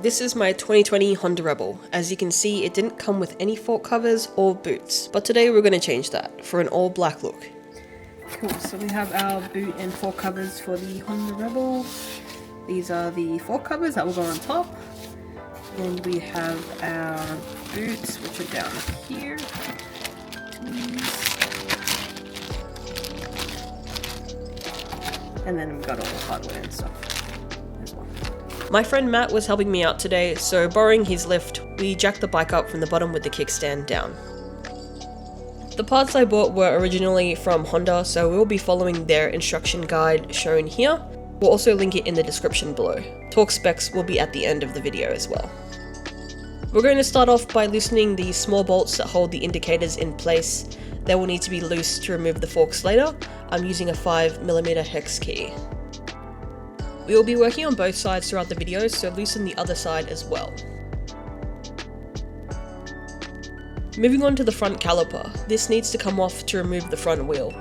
This is my 2020 Honda Rebel. As you can see, it didn't come with any fork covers or boots, but today we're going to change that for an all black look. Cool, so we have our boot and fork covers for the Honda Rebel. These are the fork covers that will go on top. And we have our boots, which are down here. And then we've got all the hardware and stuff as well. My friend Matt was helping me out today, so borrowing his lift, we jacked the bike up from the bottom with the kickstand down. The parts I bought were originally from Honda, so we'll be following their instruction guide shown here. We'll also link it in the description below. Torque specs will be at the end of the video as well. We're going to start off by loosening the small bolts that hold the indicators in place. They will need to be loose to remove the forks later. I'm using a 5mm hex key. We will be working on both sides throughout the video, so loosen the other side as well. Moving on to the front caliper. This needs to come off to remove the front wheel.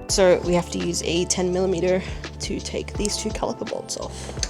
So we have to use a 10mm to take these two caliper bolts off.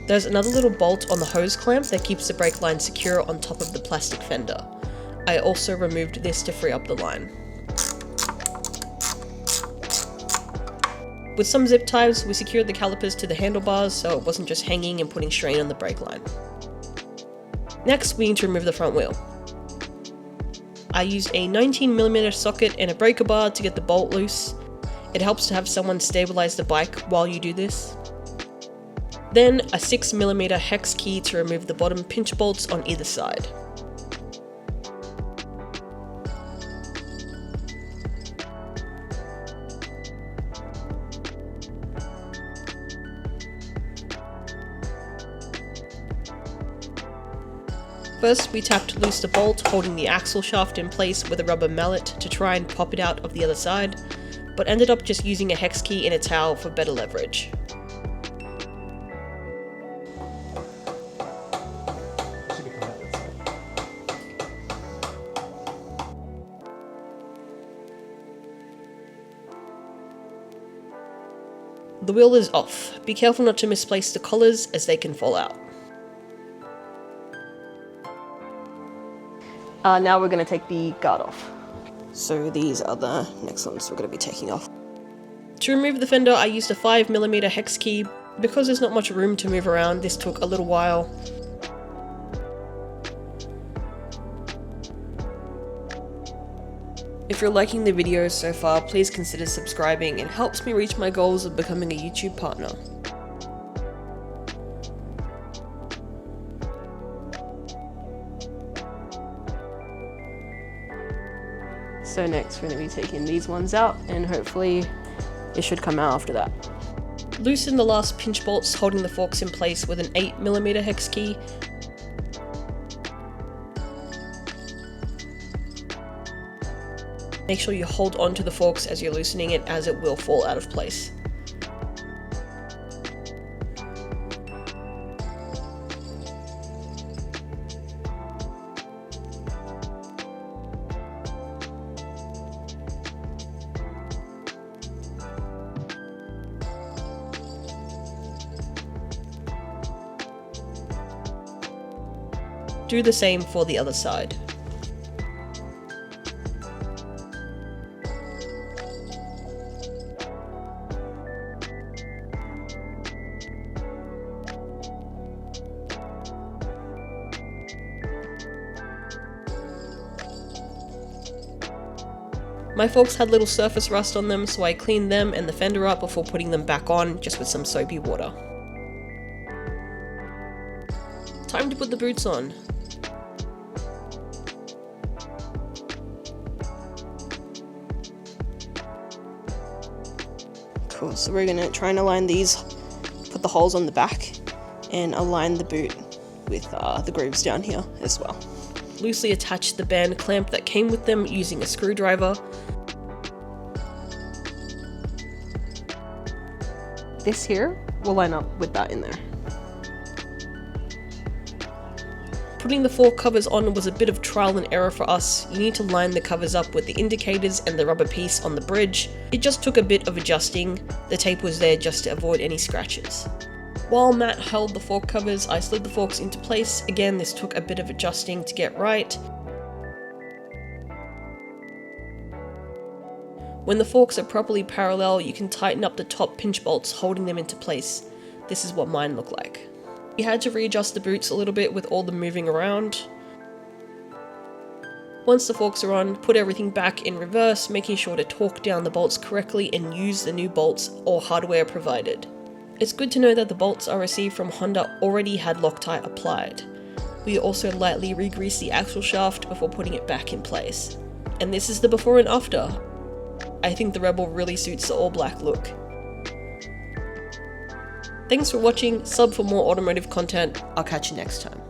There's another little bolt on the hose clamp that keeps the brake line secure on top of the plastic fender. I also removed this to free up the line. With some zip ties, we secured the calipers to the handlebars so it wasn't just hanging and putting strain on the brake line. Next, we need to remove the front wheel. I used a 19mm socket and a breaker bar to get the bolt loose. It helps to have someone stabilize the bike while you do this. Then a 6mm hex key to remove the bottom pinch bolts on either side. First, we tapped loose the bolt holding the axle shaft in place with a rubber mallet to try and pop it out of the other side, but ended up just using a hex key and a towel for better leverage. The wheel is off. Be careful not to misplace the collars as they can fall out. Now we're going to take the guard off. So these are the next ones we're going to be taking off. To remove the fender, I used a 5mm hex key. Because there's not much room to move around, this took a little while. If you're liking the videos so far, please consider subscribing. It helps me reach my goals of becoming a YouTube partner. So next we're going to be taking these ones out and hopefully it should come out after that. Loosen the last pinch bolts holding the forks in place with an 8mm hex key. Make sure you hold on to the forks as you're loosening it, as it will fall out of place. Do the same for the other side. My forks had little surface rust on them, so I cleaned them and the fender up before putting them back on, just with some soapy water. Time to put the boots on. Cool, so we're gonna try and align these, put the holes on the back, and align the boot with the grooves down here as well. loosely attached the band clamp that came with them using a screwdriver. This here will line up with that in there. Putting the fork covers on was a bit of trial and error for us. You need to line the covers up with the indicators and the rubber piece on the bridge. It just took a bit of adjusting. The tape was there just to avoid any scratches. While Matt held the fork covers, I slid the forks into place. Again, this took a bit of adjusting to get right. When the forks are properly parallel, you can tighten up the top pinch bolts holding them into place. This is what mine look like. We had to readjust the boots a little bit with all the moving around. Once the forks are on, put everything back in reverse, making sure to torque down the bolts correctly and use the new bolts or hardware provided. It's good to know that the bolts I received from Honda already had Loctite applied. We also lightly re-greased the axle shaft before putting it back in place. And this is the before and after. I think the Rebel really suits the all black look. Thanks for watching, sub for more automotive content, I'll catch you next time.